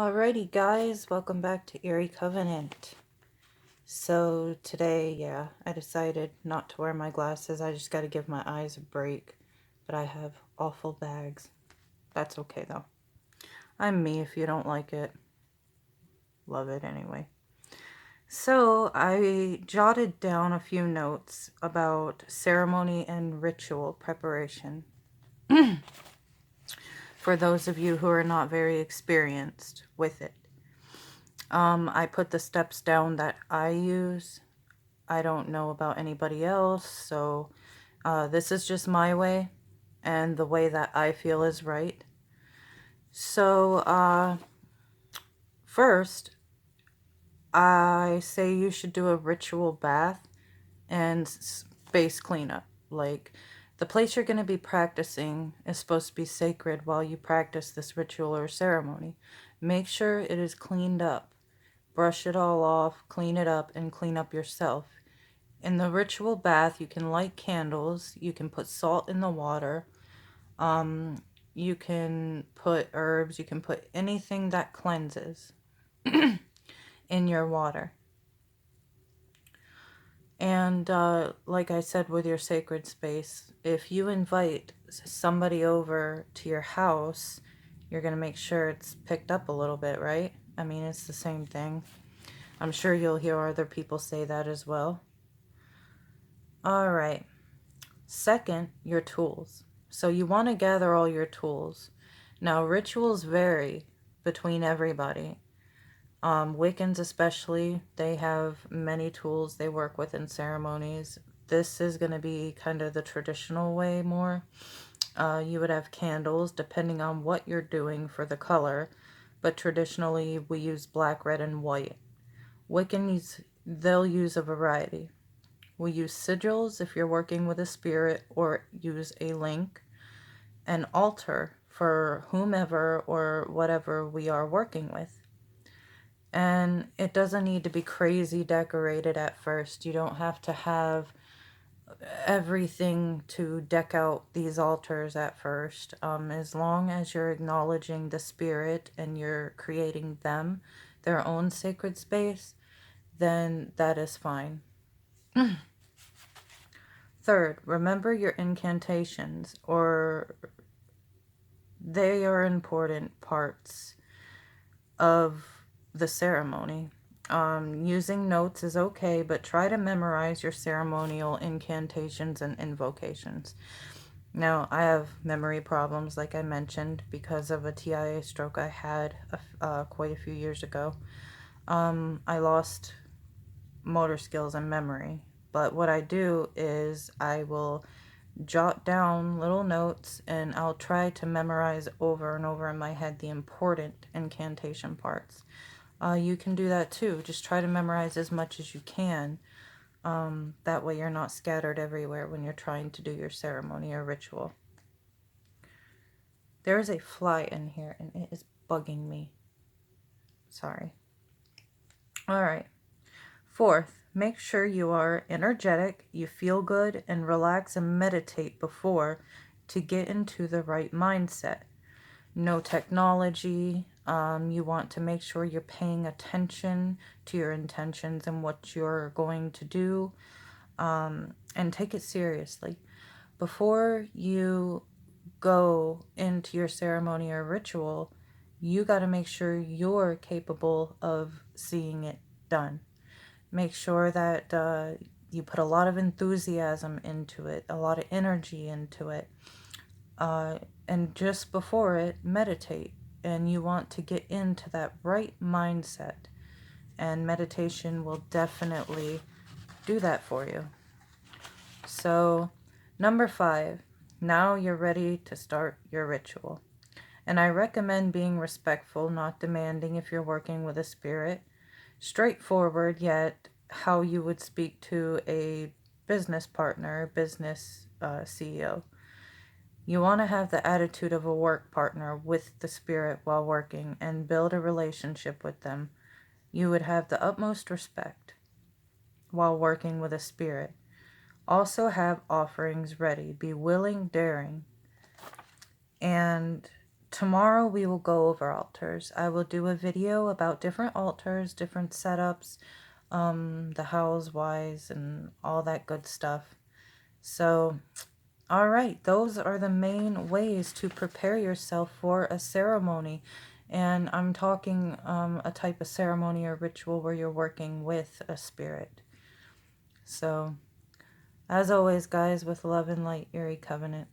Alrighty guys, welcome back to Eerie Covenant. So today, I decided not to wear my glasses. I just got to give my eyes a break. But I have awful bags. That's okay though. I'm me if you don't like it. Love it anyway. So I jotted down a few notes about ceremony and ritual preparation. For those of you who are not very experienced with it. I put the steps down that I use. I don't know about anybody else, so this is just my way and the way that I feel is right. So first, I say you should do a ritual bath and space cleanup. Like, the place you're going to be practicing is supposed to be sacred while you practice this ritual or ceremony. Make sure it is cleaned up. Brush it all off, clean it up, and clean up yourself. In the ritual bath, you can light candles, you can put salt in the water, you can put herbs, you can put anything that cleanses in your water. And like I said with your sacred space, if you invite somebody over to your house, you're going to make sure it's picked up a little bit, right? I mean, it's the same thing. I'm sure you'll hear other people say that as well. All right. Second, your tools. So you want to gather all your tools. Now, rituals vary between everybody. Wiccans especially, they have many tools they work with in ceremonies. This is going to be kind of the traditional way more. You would have candles depending on what you're doing for the color, but traditionally we use black, red, and white. Wiccans, they'll use a variety. We use sigils if you're working with a spirit, or use a link, an altar for whomever or whatever we are working with. And it doesn't need to be crazy decorated at first. You don't have to have everything to deck out these altars at first. As long as you're acknowledging the spirit and you're creating them, their own sacred space, then that is fine. Third, remember your incantations, or they are important parts of the ceremony. Using notes is okay, but try to memorize your ceremonial incantations and invocations. Now, I have memory problems, like I mentioned, because of a TIA stroke I had quite a few years ago. I lost motor skills and memory. But what I do is I will jot down little notes and I'll try to memorize over and over in my head the important incantation parts. You can do that too. Just try to memorize as much as you can. That way you're not scattered everywhere when you're trying to do your ceremony or ritual. There is a fly in here and it is bugging me. Sorry. Alright. Fourth, make sure you are energetic, you feel good, and relax and meditate before to get into the right mindset. No technology. You want to make sure you're paying attention to your intentions and what you're going to do, and take it seriously. Before you go into your ceremony or ritual, you got to make sure you're capable of seeing it done. Make sure that you put a lot of enthusiasm into it, a lot of energy into it. And just before it, meditate. And you want to get into that right mindset. And meditation will definitely do that for you. So, number 5, now you're ready to start your ritual. And I recommend being respectful, not demanding if you're working with a spirit. Straightforward, yet how you would speak to a business partner, business CEO. You want to have the attitude of a work partner with the spirit while working and build a relationship with them. You would have the utmost respect while working with a spirit. Also have offerings ready. Be willing, daring, and tomorrow we will go over altars. I will do a video about different altars, different setups, the hows, whys, and all that good stuff. So, all right, those are the main ways to prepare yourself for a ceremony. And I'm talking a type of ceremony or ritual where you're working with a spirit. So, as always, guys, with love and light, Erie Covenant.